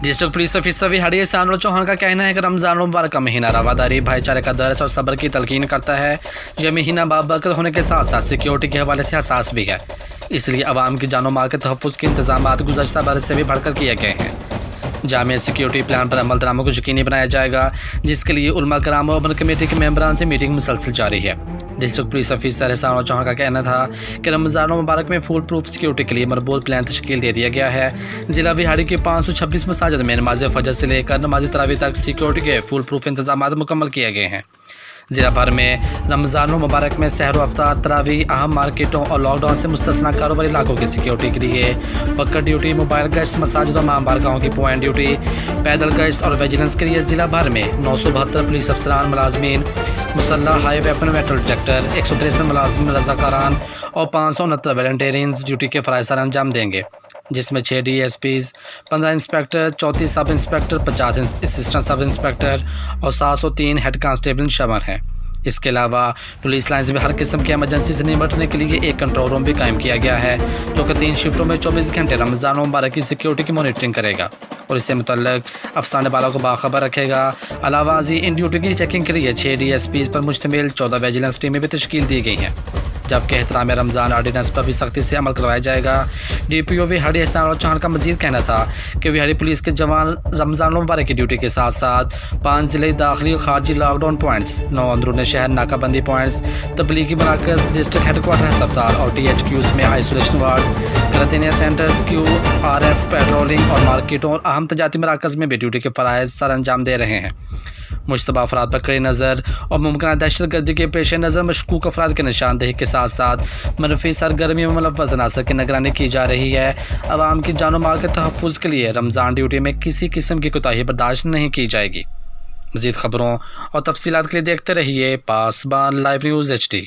District police officer Vehari एहसान चौहान का कहना है कि रमज़ान मुबारक का महीना रवादारी, भाईचारे का दर्स और सब्र की तलकीन करता है। यह महीना बाबरकत होने के साथ साथ सिक्योरिटी के हवाले से हसास भी है, इसलिए अवाम की जानो माल के तहफ़्फ़ुज़ के इंतजाम गुज़श्ता बरस से भी बढ़कर किए गए हैं। जामिया सिक्योरिटी प्लान पर अमल दरामद को यकीनी बनाया जाएगा, जिसके लिए उलमा कराम और अमल कमेटी के मेंबरान से मीटिंग मुसलसल जारी है। डिस्ट्रिक्ट पुलिस ऑफिसर एहसान चौहान का कहना था कि रमज़ान मुबारक में फुल प्रूफ सिक्योरिटी के लिए मरबूत प्लान तश्कील दे दिया गया है। ज़िला विहाड़ी के 526 मसाजिद में नमाज फजर से लेकर नमाज तरावी तक सिक्योरिटी के फुल प्रूफ इंतजाम मुकम्मल किए गए हैं। ज़िला भर में रमज़ान मुबारक में सहर अफ्तार, तरावी, अहम मार्केटों और लॉकडाउन से मुस्तस्ना कारोबारी इलाकों की सिक्योरिटी के लिए पक्का ड्यूटी, मोबाइल गश्त, मसाजिद और माम बारगाहों की पॉइंट ड्यूटी, पैदल गश्त और विजिलेंस के लिए ज़िला भर में 972 पुलिस अफसरान, मुलाजमीन, मुसल्लह, हाई वेपन मेटल डिटेक्टर, 163 मुलाजिम रज़ाकारान और 569 वॉलंटियर्स ड्यूटी के फ़राइज़ सर अंजाम देंगे, जिसमें 6 DSPs, 15 inspector, 34 sub inspector, 50 assistant sub inspector और 703 हेड कांस्टेबल शामिल हैं। इसके अलावा पुलिस लाइन्स में हर किस्म की एमरजेंसी से निपटने के लिए एक कंट्रोल रूम भी कायम किया गया है, जो कि 3 शिफ्टों में 24 घंटे रमज़ान मुबारक की सिक्योरिटी की मॉनिटरिंग करेगा और इससे मुतल्लिक अफसाने वालों को बाखबर रखेगा। अलावाजी इन ड्यूटी की चेकिंग के लिए 6 DSPs पर मुश्तमिल 14 विजिलेंस टीमें भी तश्कील दी गई हैं, जबकि एहतराम रमज़ान आर्डिनेंस पर भी सख्ती से अमल करवाया जाएगा। DPO विहाड़ी एहसान चौहान का मजीद कहना था कि विहाड़ी पुलिस के जवान रमज़ान मुबारक की ड्यूटी के साथ साथ 5 ज़िले दाखिली खारजी लॉकडाउन पॉइंट्स, 9 अंदरून शहर नाकाबंदी पॉइंट्स, तबलीगी मराकज़, डिस्ट्रिक्ट हेडक्वार्टर अस्पताल और THQs में isolation ward, Katarnia centre, QRF patrolling और मार्केटों और अहम तजारती मराकज़ में भी ड्यूटी के फ़राइज़ सर अंजाम दे रहे हैं। मुश्तबा अफराद पर कड़ी नज़र और मुमकिन दहशत गर्दी के पेश नज़र मशकूक अफराद के निशानदेही के साथ साथ मनफी सरगर्मी में मुलव्वस अनासर की निगरानी की जा रही है। अवाम की जानो माल के तहफ़्फ़ुज़ के लिए रमज़ान ड्यूटी में किसी किस्म की कोताही बर्दाश्त नहीं की जाएगी। मज़ीद खबरों और तफसीलात के लिए देखते रहिए पासबान लाइव न्यूज़ HD।